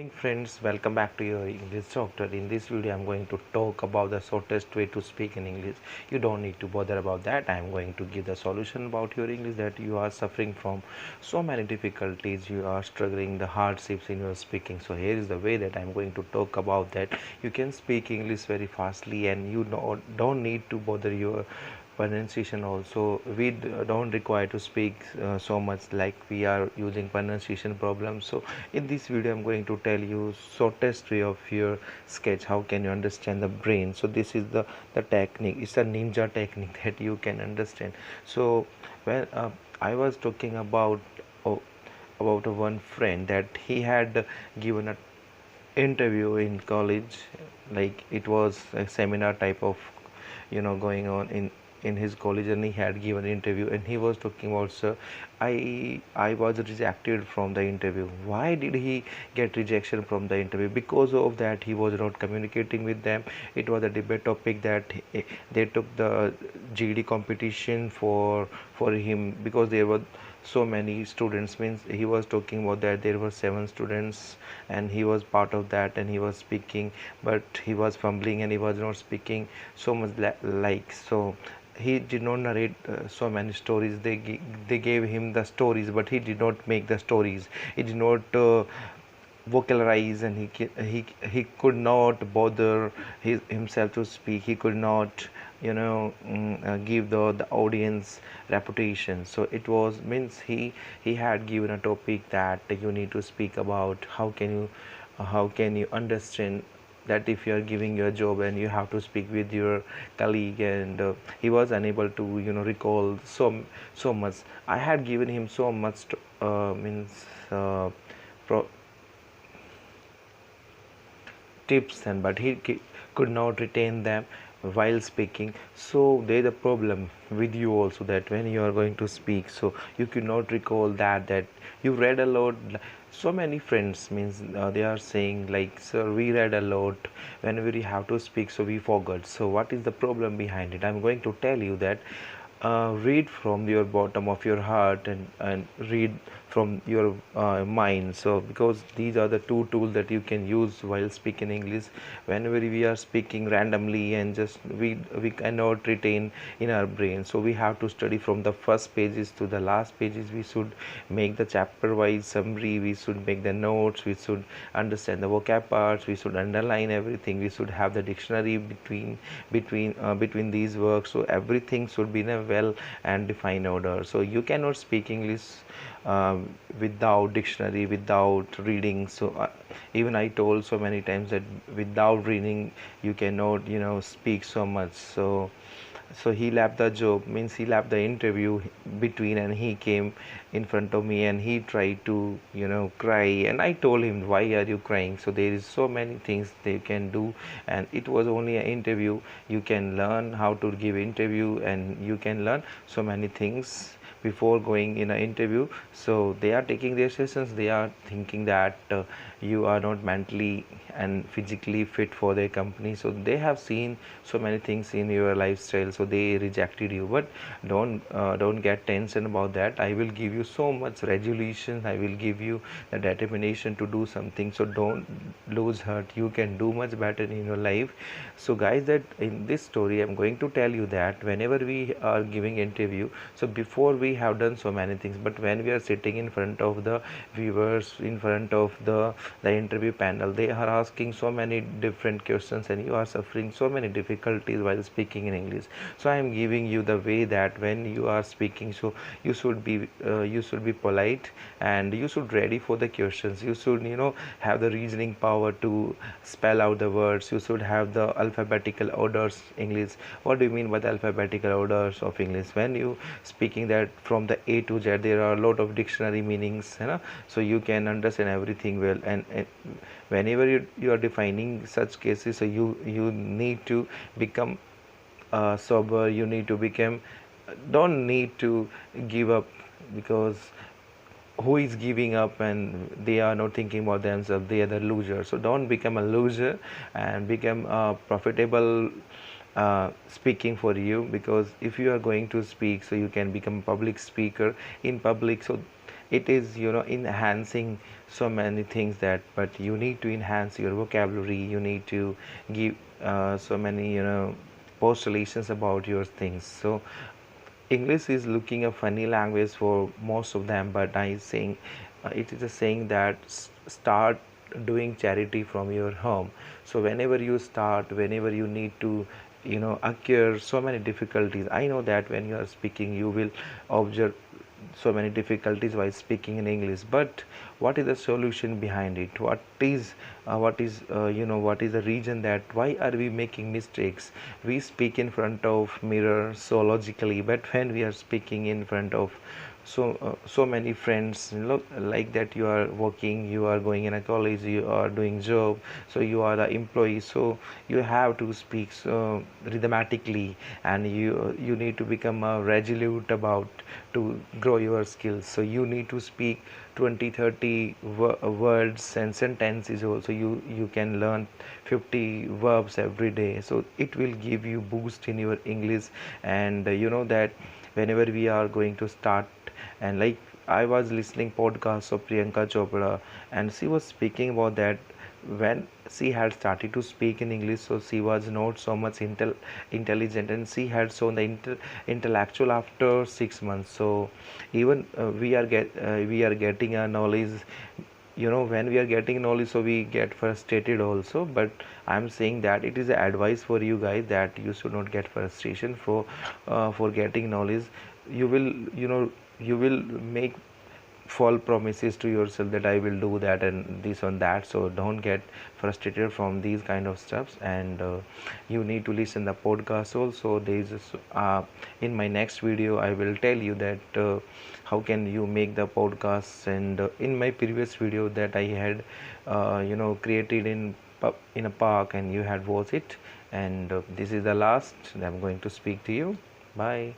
Morning friends, welcome back to your English Doctor. In this video I'm going to talk about the shortest way to speak in English. You don't need to bother about that. I'm going to give the solution about your English that you are suffering from so many difficulties, you are struggling the hardships in your speaking. So here is the way that I'm going to talk about that. You can speak English very fastly and you don't need to bother your pronunciation also. We don't require to speak so much like we are using pronunciation problems. So in this video I'm going to tell you shortest way of your sketch, how can you understand the brain. So this is the technique, it's a ninja technique that you can understand. So when I was talking oh, about one friend that he had given a interview in college, like it was a seminar type of going on in his college, and he had given an interview and he was talking about, sir, I was rejected from the interview. Why did he get rejection from the interview? Because of that he was not communicating with them. It was a debate topic that they took the GD competition for him because there were so many students. Means he was talking about that there were 7 students and he was part of that and he was speaking, but he was fumbling and he was not speaking so much like so he did not narrate so many stories. They gave him the stories, but he did not make the stories. He did not vocalize, and he could not bother himself to speak. He could not give the audience reputation. So it was means he had given a topic that you need to speak about. How can you understand that if you are giving your job and you have to speak with your colleague, and he was unable to recall so much. I had given him so much means pro- tips, and but he could not retain them while speaking. So there's a problem with you also, that when you are going to speak, so you could not recall that you read a lot. So many friends means they are saying like, sir, we read a lot, whenever we have to speak so we forgot. So what is the problem behind it? I'm going to tell you that read from your bottom of your heart, and read from your mind. So because these are the two tools that you can use while speaking English. Whenever we are speaking randomly and just we cannot retain in our brain, so we have to study from the first pages to the last pages. We should make the chapter wise summary, we should make the notes, we should understand the vocab parts, we should underline everything, we should have the dictionary between these works. So everything should be in a well and defined order. So you cannot speak English without dictionary, without reading. So even I told so many times that without reading you cannot speak so much. So he left the job, means he left the interview between, and he came in front of me and he tried to cry. And I told him, why are you crying? So there is so many things they can do, and it was only an interview. You can learn how to give interview, and you can learn so many things before going in an interview. So they are taking their sessions, they are thinking that you are not mentally and physically fit for their company. So they have seen so many things in your lifestyle, so they rejected you. But don't get tension about that. I will give you so much resolution, I will give you the determination to do something. So don't lose heart, you can do much better in your life. So guys, that in this story I'm going to tell you that whenever we are giving interview, so before we have done so many things, but when we are sitting in front of the viewers, in front of the interview panel, they are asking so many different questions and you are suffering so many difficulties while speaking in English. So I am giving you the way that when you are speaking, so you should be polite, and you should ready for the questions. You should have the reasoning power to spell out the words. You should have the alphabetical orders English. What do you mean by the alphabetical orders of English? When you speaking that from the A to Z, there are a lot of dictionary meanings, so you can understand everything well. And whenever you are defining such cases, so you need to become sober. You need to become, don't need to give up, because who is giving up and they are not thinking about themselves, they are the loser. So don't become a loser, and become profitable speaking for you. Because if you are going to speak, so you can become public speaker in public. So it is enhancing so many things that, but you need to enhance your vocabulary, you need to give so many postulations about your things. So English is looking a funny language for most of them, but I saying it is a saying that start doing charity from your home. So whenever you start, whenever you need to occur so many difficulties, I know that when you are speaking you will observe so many difficulties while speaking in English, but what is the solution behind it? What is the reason that why are we making mistakes? We speak in front of mirror so logically, but when we are speaking in front of so many friends, like that, you are working, you are going in a college, you are doing job, so you are the employee, so you have to speak so rhythmatically, and you need to become resolute about to grow your skills. So you need to speak 20 30 words and sentences also. You can learn 50 verbs every day, so it will give you boost in your English. And you know that whenever we are going to start, and like I was listening podcasts of Priyanka Chopra, and she was speaking about that when she had started to speak in English, so she was not so much intelligent, and she had shown the intellectual after 6 months. So even we are getting a knowledge, when we are getting knowledge, so we get frustrated also. But I'm saying that it is advice for you guys that you should not get frustration for getting knowledge. You will you will make false promises to yourself that I will do that and this and that. So don't get frustrated from these kind of stuffs, and you need to listen the podcast also. There is in my next video I will tell you that how can you make the podcasts, and in my previous video that I had created in a park, and you had watched it, and this is the last I'm going to speak to you. Bye.